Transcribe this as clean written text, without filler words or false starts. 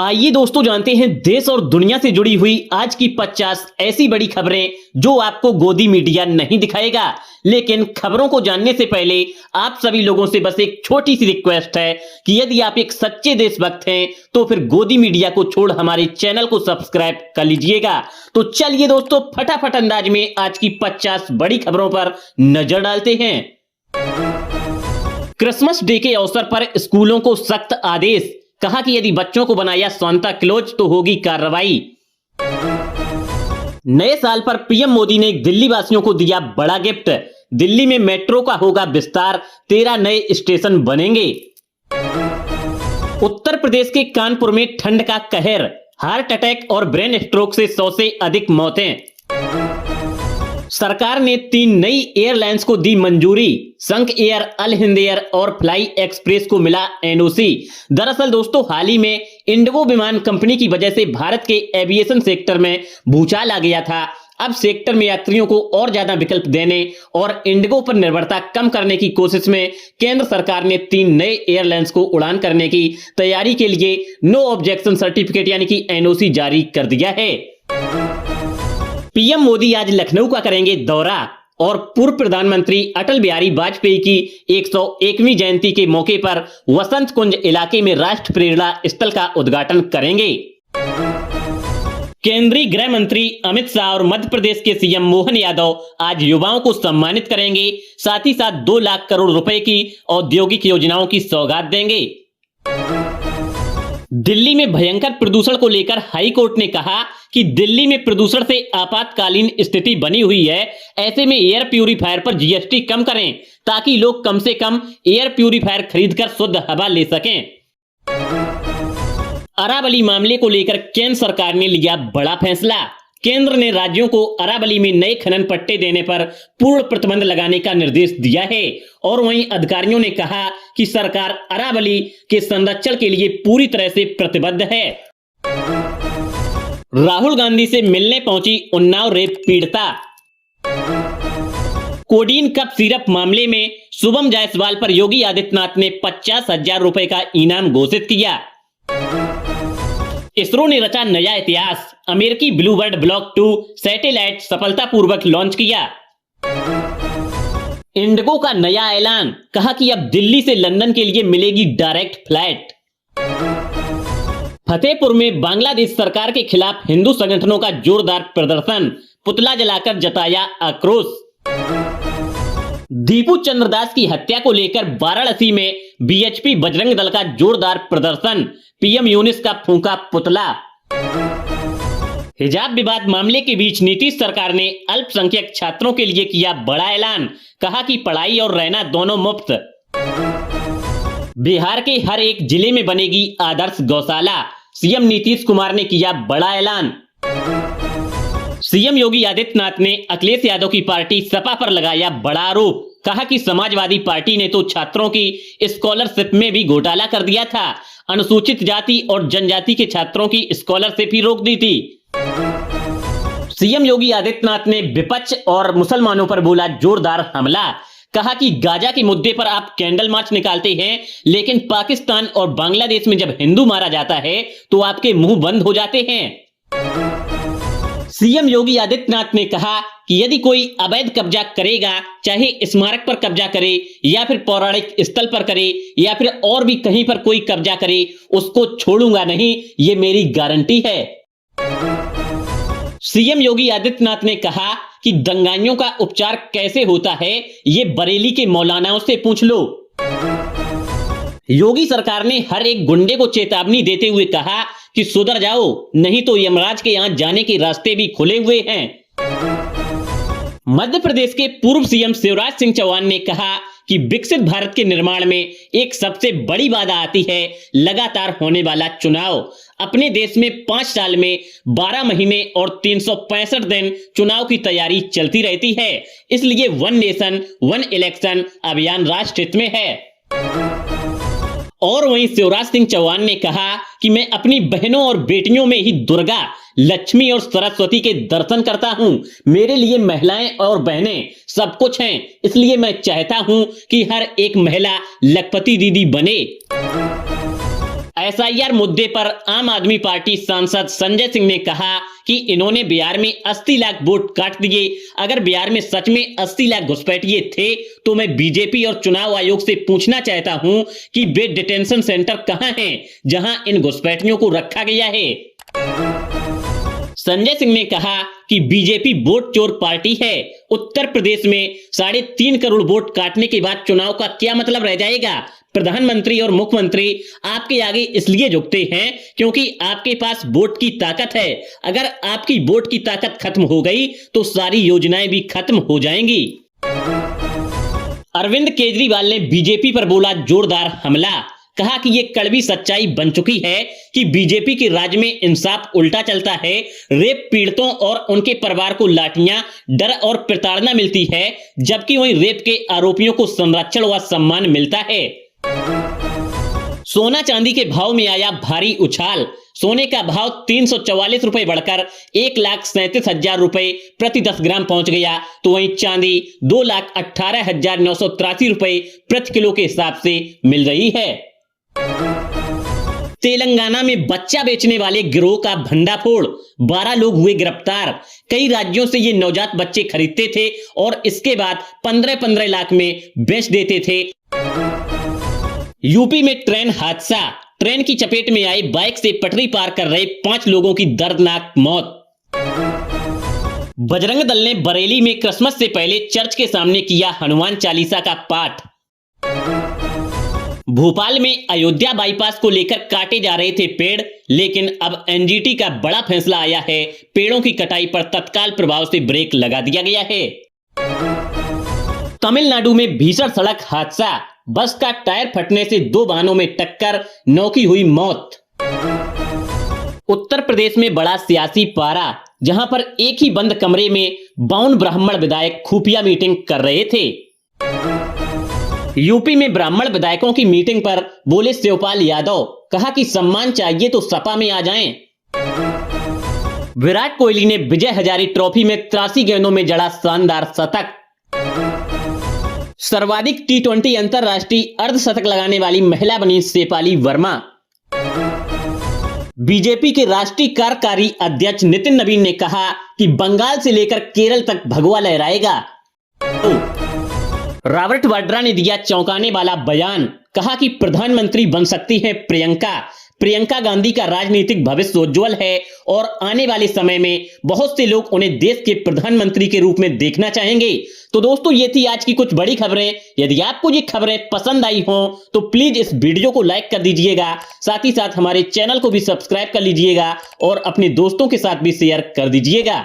आइए दोस्तों जानते हैं देश और दुनिया से जुड़ी हुई आज की 50 ऐसी बड़ी खबरें जो आपको गोदी मीडिया नहीं दिखाएगा। लेकिन खबरों को जानने से पहले आप सभी लोगों से बस एक छोटी सी रिक्वेस्ट है कि यदि आप एक सच्चे देशभक्त हैं तो फिर गोदी मीडिया को छोड़ हमारे चैनल को सब्सक्राइब कर लीजिएगा। तो चलिए दोस्तों फटाफट अंदाज में आज की 50 बड़ी खबरों पर नजर डालते हैं। क्रिसमस डे के अवसर पर स्कूलों को सख्त आदेश, कहा कि यदि बच्चों को बनाया सांता क्लॉज तो होगी कार्रवाई। नए साल पर पीएम मोदी ने दिल्ली वासियों को दिया बड़ा गिफ्ट, दिल्ली में मेट्रो का होगा विस्तार, 13 नए स्टेशन बनेंगे। उत्तर प्रदेश के कानपुर में ठंड का कहर, हार्ट अटैक और ब्रेन स्ट्रोक से 100 से अधिक मौतें। सरकार ने 3 नई एयरलाइंस को दी मंजूरी, संक एयर, अल हिंद एयर और फ्लाई एक्सप्रेस को मिला एनओसी। दरअसल दोस्तों हाल ही में इंडिगो विमान कंपनी की वजह से भारत के एविएशन सेक्टर में भूचाल आ गया था। अब सेक्टर में यात्रियों को और ज्यादा विकल्प देने और इंडिगो पर निर्भरता कम करने की कोशिश में केंद्र सरकार ने 3 नए एयरलाइंस को उड़ान करने की तैयारी के लिए नो ऑब्जेक्शन सर्टिफिकेट यानी कि एनओसी जारी कर दिया है। पीएम मोदी आज लखनऊ का करेंगे दौरा और पूर्व प्रधानमंत्री अटल बिहारी वाजपेयी की 101वीं जयंती के मौके पर वसंत कुंज इलाके में राष्ट्र प्रेरणा स्थल का उद्घाटन करेंगे। केंद्रीय गृह मंत्री अमित शाह और मध्य प्रदेश के सीएम मोहन यादव आज युवाओं को सम्मानित करेंगे, साथ ही साथ 2 लाख करोड़ रुपए की औद्योगिक योजनाओं की सौगात देंगे। दिल्ली में भयंकर प्रदूषण को लेकर हाई कोर्ट ने कहा कि दिल्ली में प्रदूषण से आपातकालीन स्थिति बनी हुई है, ऐसे में एयर प्यूरीफायर पर जीएसटी कम करें ताकि लोग कम से कम एयर प्यूरीफायर खरीदकर शुद्ध हवा ले सकें। अरावली मामले को लेकर केंद्र सरकार ने लिया बड़ा फैसला, केंद्र ने राज्यों को अरावली में नए खनन पट्टे देने पर पूर्ण प्रतिबंध लगाने का निर्देश दिया है और वहीं अधिकारियों ने कहा कि सरकार अरावली के संरक्षण के लिए पूरी तरह से प्रतिबद्ध है। राहुल गांधी से मिलने पहुंची उन्नाव रेप पीड़िता। कोडीन कप सिरप मामले में शुभम जायसवाल पर योगी आदित्यनाथ ने 50,000 रुपए का इनाम घोषित किया। इसरो ने रचा नया इतिहास, अमेरिकी ब्लू बर्ड ब्लॉक 2 सैटेलाइट सफलतापूर्वक लॉन्च किया। इंडिगो का नया ऐलान, कहा कि अब दिल्ली से लंदन के लिए मिलेगी डायरेक्ट फ्लाइट। फतेहपुर में बांग्लादेश सरकार के खिलाफ हिंदू संगठनों का जोरदार प्रदर्शन, पुतला जलाकर जताया आक्रोश। दीपू चंद्रदास की हत्या को लेकर वाराणसी में बीएचपी बजरंग दल का जोरदार प्रदर्शन, पीएम यूनिस का फूंका पुतला। हिजाब विवाद मामले के बीच नीतीश सरकार ने अल्पसंख्यक छात्रों के लिए किया बड़ा ऐलान, कहा कि पढ़ाई और रहना दोनों मुफ्त। बिहार के हर एक जिले में बनेगी आदर्श गौशाला, सीएम नीतीश कुमार ने किया बड़ा ऐलान। सीएम योगी आदित्यनाथ ने अखिलेश यादव की पार्टी सपा पर लगाया बड़ा आरोप, कहा कि समाजवादी पार्टी ने तो छात्रों की स्कॉलरशिप में भी घोटाला कर दिया था, अनुसूचित जाति और जनजाति के छात्रों की स्कॉलरशिप ही रोक दी थी। सीएम योगी आदित्यनाथ ने विपक्ष और मुसलमानों पर बोला जोरदार हमला, कहा कि गाजा के मुद्दे पर आप कैंडल मार्च निकालते हैं लेकिन पाकिस्तान और बांग्लादेश में जब हिंदू मारा जाता है तो आपके मुंह बंद हो जाते हैं। सीएम योगी आदित्यनाथ ने कहा कि यदि कोई अवैध कब्जा करेगा, चाहे स्मारक पर कब्जा करे या फिर पौराणिक स्थल पर करे या फिर और भी कहीं पर कोई कब्जा करे, उसको छोड़ूंगा नहीं, ये मेरी गारंटी है। सीएम योगी आदित्यनाथ ने कहा कि दंगाइयों का उपचार कैसे होता है ये बरेली के मौलानाओं से पूछ लो। योगी सरकार ने हर एक गुंडे को चेतावनी देते हुए कहा कि सुधर जाओ, नहीं तो यमराज के यहां जाने के रास्ते भी खुले हुए हैं। मध्य प्रदेश के पूर्व सीएम शिवराज सिंह चौहान ने कहा कि विकसित भारत के निर्माण में एक सबसे बड़ी बाधा आती है लगातार होने वाला चुनाव। अपने देश में 5 साल में 12 महीने और 365 दिन चुनाव की तैयारी चलती रहती है, इसलिए वन नेशन वन इलेक्शन अभियान राष्ट्र हित में है। और वहीं शिवराज सिंह चौहान ने कहा कि मैं अपनी बहनों और बेटियों में ही दुर्गा, लक्ष्मी और सरस्वती के दर्शन करता हूं। मेरे लिए महिलाएं और बहनें सब कुछ हैं, इसलिए मैं चाहता हूं कि हर एक महिला लखपति दीदी बने। एसआईआर मुद्दे पर आम आदमी पार्टी सांसद संजय सिंह ने कहा कि इन्होंने बिहार में 80 लाख वोट काट दिए। अगर बिहार में सच में 80 लाख घुसपैठिए थे तो मैं बीजेपी और चुनाव आयोग से पूछना चाहता हूं कि वे डिटेंशन सेंटर कहां हैं जहां इन घुसपैठियों को रखा गया है। संजय सिंह ने कहा कि बीजेपी वोट चोर पार्टी है। उत्तर प्रदेश में 3.5 करोड़ वोट काटने के बाद चुनाव का क्या मतलब रह जाएगा। प्रधानमंत्री और मुख्यमंत्री आपके आगे इसलिए झुकते हैं क्योंकि आपके पास वोट की ताकत है। अगर आपकी वोट की ताकत खत्म हो गई तो सारी योजनाएं भी खत्म हो जाएंगी। अरविंद केजरीवाल ने बीजेपी पर बोला जोरदार हमला। कहा कि ये कड़वी सच्चाई बन चुकी है कि बीजेपी के राज में इंसाफ उल्टा चलता है। रेप पीड़ितों और उनके परिवार को लाठियां, डर और प्रताड़ना मिलती है, जबकि वहीं रेप के आरोपियों को संरक्षण व सम्मान मिलता है। सोना चांदी के भाव में आया भारी उछाल। सोने का भाव 344 रुपए बढ़कर 1,37,000 रुपए प्रति 10 ग्राम पहुंच गया, तो वहीं चांदी 2,18,983 रुपए प्रति किलो के हिसाब से मिल रही है। तेलंगाना में बच्चा बेचने वाले गिरोह का भंडाफोड़, 12 लोग हुए गिरफ्तार। कई राज्यों से ये नवजात बच्चे खरीदते थे और इसके बाद 15-15 लाख में बेच देते थे। यूपी में ट्रेन हादसा। ट्रेन की चपेट में आई बाइक से पटरी पार कर रहे 5 लोगों की दर्दनाक मौत। बजरंग दल ने बरेली में क्रिसमस से पहले चर्च के सामने किया हनुमान चालीसा का पाठ। भोपाल में अयोध्या बाईपास को लेकर काटे जा रहे थे पेड़, लेकिन अब एनजीटी का बड़ा फैसला आया है। पेड़ों की कटाई पर तत्काल प्रभाव से ब्रेक लगा दिया गया है। तमिलनाडु में भीषण सड़क हादसा। बस का टायर फटने से 2 वाहनों में टक्कर, 9 की हुई मौत। उत्तर प्रदेश में बड़ा सियासी पारा, जहां पर एक ही बंद कमरे में 52 ब्राह्मण विधायक खुफिया मीटिंग कर रहे थे। यूपी में ब्राह्मण विधायकों की मीटिंग पर बोले शिवपाल यादव। कहा कि सम्मान चाहिए तो सपा में आ जाएं। विराट कोहली ने विजय हजारे ट्रॉफी में 83 गेंदों में जड़ा शानदार शतक। सर्वाधिक T20 अंतरराष्ट्रीय अर्धशतक लगाने वाली महिला बनी शेफाली वर्मा। बीजेपी के राष्ट्रीय कार्यकारी अध्यक्ष नितिन नवीन ने कहा कि बंगाल से लेकर केरल तक भगवा लहराएगा। रॉबर्ट वाड्रा ने दिया चौंकाने वाला बयान। कहा कि प्रधानमंत्री बन सकती हैं प्रियंका गांधी का राजनीतिक भविष्य उज्जवल है और आने वाले समय में बहुत से लोग उन्हें देश के प्रधानमंत्री के रूप में देखना चाहेंगे। तो दोस्तों, ये थी आज की कुछ बड़ी खबरें। यदि आपको ये खबरें पसंद आई हो तो प्लीज इस वीडियो को लाइक कर दीजिएगा, साथ ही साथ हमारे चैनल को भी सब्सक्राइब कर लीजिएगा और अपने दोस्तों के साथ भी शेयर कर दीजिएगा।